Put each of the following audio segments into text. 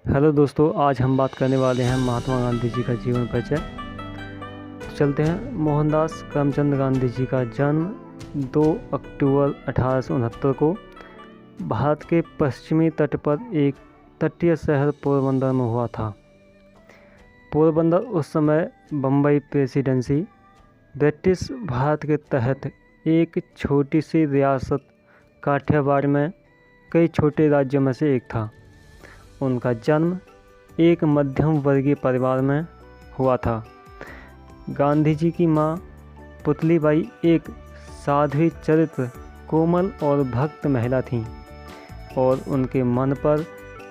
Hello दोस्तों, आज हम बात करने वाले हैं महात्मा गांधी जी का जीवन परिचय। तो चलते हैं। मोहनदास करमचंद गांधी जी का जन्म 2 अक्टूबर 1869 को भारत के पश्चिमी तट पर एक तटीय शहर पोरबंदर में हुआ था। पोरबंदर उस समय बम्बई प्रेसिडेंसी ब्रिटिश भारत के तहत एक छोटी सी रियासत काठियावाड़ में कई छोटे राज्यों में से एक था। उनका जन्म एक मध्यम वर्गीय परिवार में हुआ था। गांधी जी की मां पुतलीबाई एक साध्वी चरित्र, कोमल और भक्त महिला थीं और उनके मन पर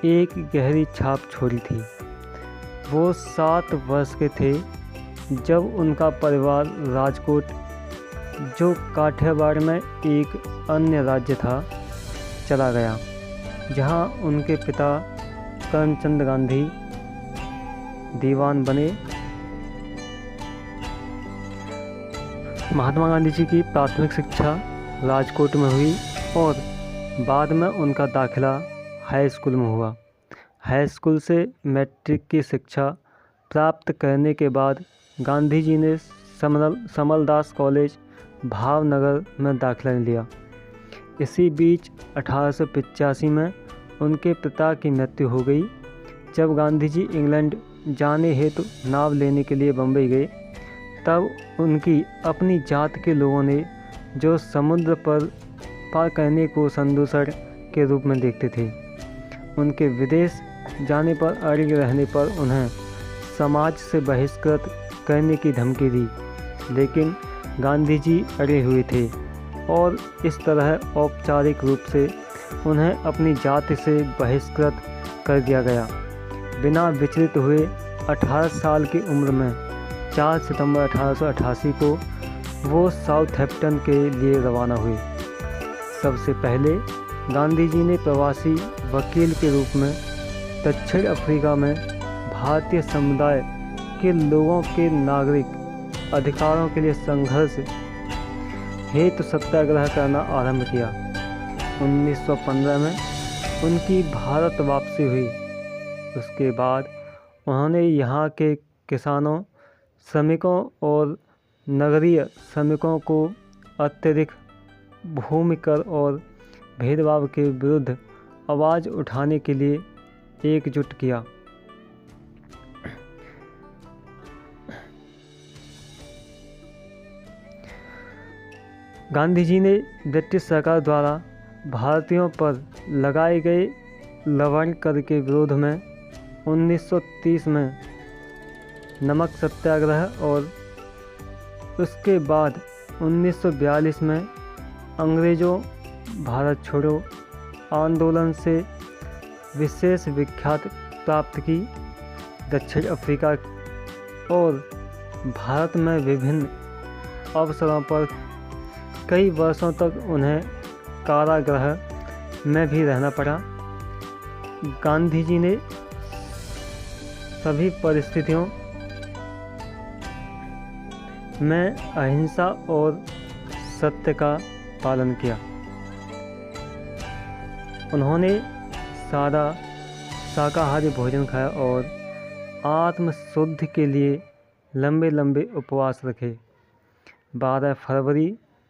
एक गहरी छाप छोड़ी थी। वो 7 वर्ष के थे जब उनका परिवार राजकोट, जो काठियावाड़ में एक अन्य राज्य था, चला गया, जहां उनके पिता करमचंद गांधी दीवान बने। महात्मा गांधी जी की प्राथमिक शिक्षा राजकोट में हुई और बाद में उनका दाखिला हाई स्कूल में हुआ। हाई स्कूल से मैट्रिक की शिक्षा प्राप्त करने के बाद गांधी जी ने समलदास कॉलेज भावनगर में दाखिला लिया। इसी बीच 1885 में उनके पिता की मृत्यु हो गई। जब गांधी जी इंग्लैंड जाने हेतु नाव लेने के लिए बम्बई गए, तब उनकी अपनी जात के लोगों ने, जो समुद्र पार करने को संदूषण के रूप में देखते थे, उनके विदेश जाने पर अड़िग रहने पर उन्हें समाज से बहिष्कृत करने की धमकी दी। लेकिन गांधी जी अड़े हुए थे और इस तरह औपचारिक रूप से उन्हें अपनी जाति से बहिष्कृत कर दिया गया। बिना विचलित हुए 18 साल की उम्र में 4 सितंबर 1888 को वो साउथहैम्पटन के लिए रवाना हुए। सबसे पहले गांधी जी ने प्रवासी वकील के रूप में दक्षिण अफ्रीका में भारतीय समुदाय के लोगों के नागरिक अधिकारों के लिए संघर्ष हेतु सत्याग्रह करना आरंभ किया। 1915 में उनकी भारत वापसी हुई। उसके बाद उन्होंने यहाँ के किसानों, श्रमिकों और नगरीय श्रमिकों को अत्यधिक भूमि कर और भेदभाव के विरुद्ध आवाज़ उठाने के लिए एकजुट किया। गांधी जी ने ब्रिटिश सरकार द्वारा भारतीयों पर लगाए गए लवण कर के विरोध में 1930 में नमक सत्याग्रह और उसके बाद 1942 में अंग्रेज़ों भारत छोड़ो आंदोलन से विशेष विख्यात प्राप्त की। दक्षिण अफ्रीका और भारत में विभिन्न अवसरों पर कई वर्षों तक उन्हें कारागृह में भी रहना पड़ा। गांधी जी ने सभी परिस्थितियों में अहिंसा और सत्य का पालन किया। उन्होंने सादा शाकाहारी भोजन खाया और आत्मशुद्धि के लिए लंबे लंबे उपवास रखे। 12 फरवरी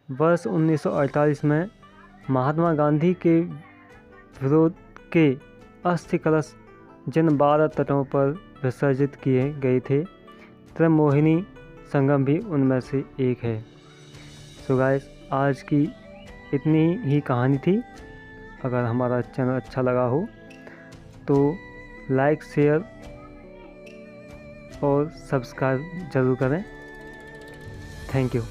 वर्ष 1948 में महात्मा गांधी के विरोध के अस्थि कलश जिन 12 तटों पर विसर्जित किए गए थे, त्रिमोहिनी संगम भी उनमें से एक है। सो गाइस, आज की इतनी ही कहानी थी। अगर हमारा चैनल अच्छा लगा हो तो लाइक, शेयर और सब्सक्राइब ज़रूर करें। Thank you.